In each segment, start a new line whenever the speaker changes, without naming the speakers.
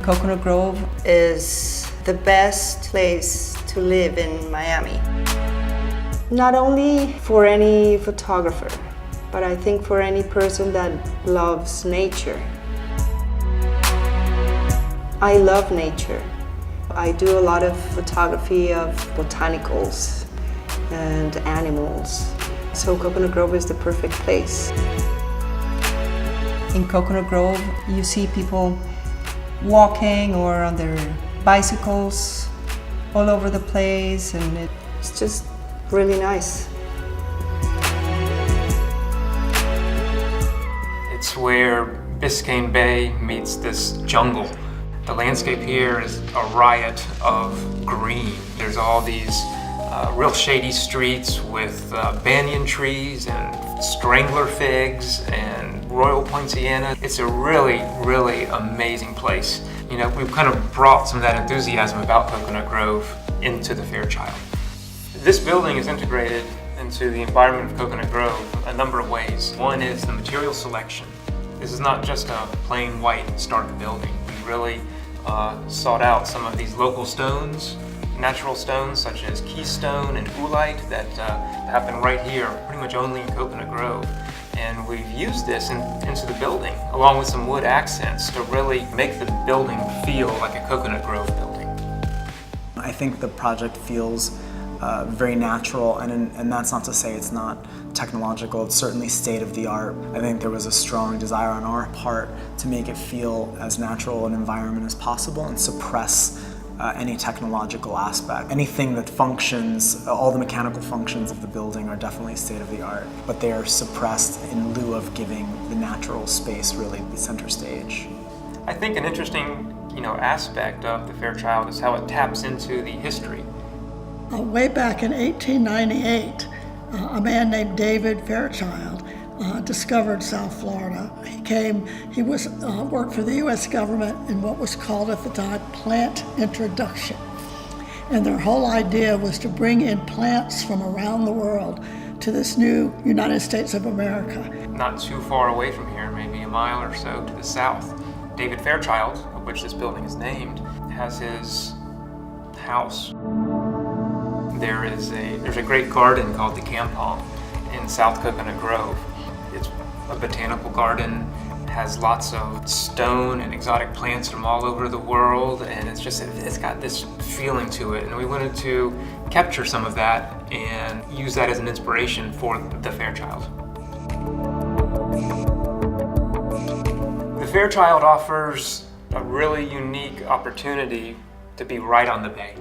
Coconut Grove is the best place to live in Miami. Not only for any photographer, but I think for any person that loves nature. I love nature. I do a lot of photography of botanicals and animals. So Coconut Grove is the perfect place. In Coconut Grove, you see people walking or on their bicycles all over the place, and it's just really nice.
It's where Biscayne Bay meets this jungle. The landscape here is a riot of green. There's all these real shady streets with banyan trees and strangler figs and royal poinciana. It's a really, really amazing place. You know, we've kind of brought some of that enthusiasm about Coconut Grove into the Fairchild. This building is integrated into the environment of Coconut Grove a number of ways. One is the material selection. This is not just a plain white stark building. We really sought out some of these local stones, natural stones such as keystone and oolite that happen right here, pretty much only in Coconut Grove. And we've used this into the building, along with some wood accents, to really make the building feel like a Coconut Grove building.
I think the project feels very natural, and that's not to say it's not technological. It's certainly state-of-the-art. I think there was a strong desire on our part to make it feel as natural an environment as possible and suppress any technological aspect. Anything that functions, all the mechanical functions of the building are definitely state-of-the-art, but they are suppressed in lieu of giving the natural space really the center stage.
I think an interesting, aspect of the Fairchild is how it taps into the history.
Way back in 1898, a man named David Fairchild discovered South Florida. He worked for the U.S. government in what was called at the time plant introduction. And their whole idea was to bring in plants from around the world to this new United States of America.
Not too far away from here, maybe a mile or so to the south, David Fairchild, of which this building is named, has his house. There's a great garden called the Campong in South Coconut Grove. It's a botanical garden, has lots of stone and exotic plants from all over the world, and it's got this feeling to it, and we wanted to capture some of that and use that as an inspiration for the Fairchild. The Fairchild offers a really unique opportunity to be right on the bay.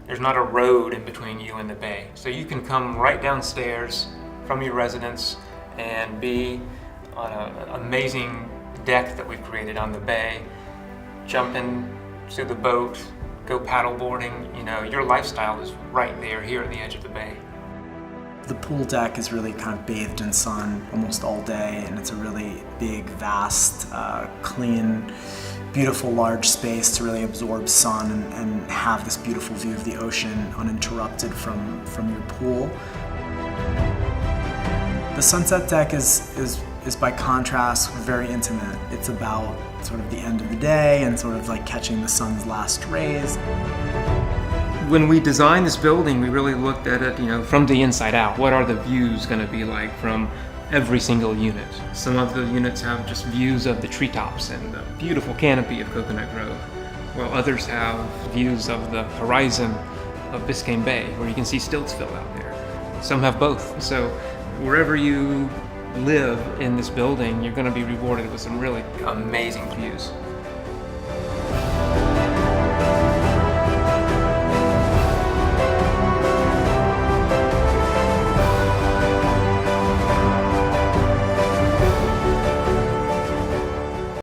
There's not a road in between you and the bay. So you can come right downstairs from your residence and be on an amazing deck that we've created on the bay, jump into the boat, go paddle boarding. Your lifestyle is right there here at the edge of the bay.
The pool deck is really kind of bathed in sun almost all day, and it's a really big, vast, clean, beautiful, large space to really absorb sun and have this beautiful view of the ocean uninterrupted from your pool. The sunset deck is by contrast very intimate. It's about sort of the end of the day and sort of like catching the sun's last rays.
When we designed this building, we really looked at it, from the inside out. What are the views going to be like from every single unit? Some of the units have just views of the treetops and the beautiful canopy of Coconut Grove, while others have views of the horizon of Biscayne Bay, where you can see Stiltsville out there. Some have both. So wherever you live in this building, you're going to be rewarded with some really amazing views.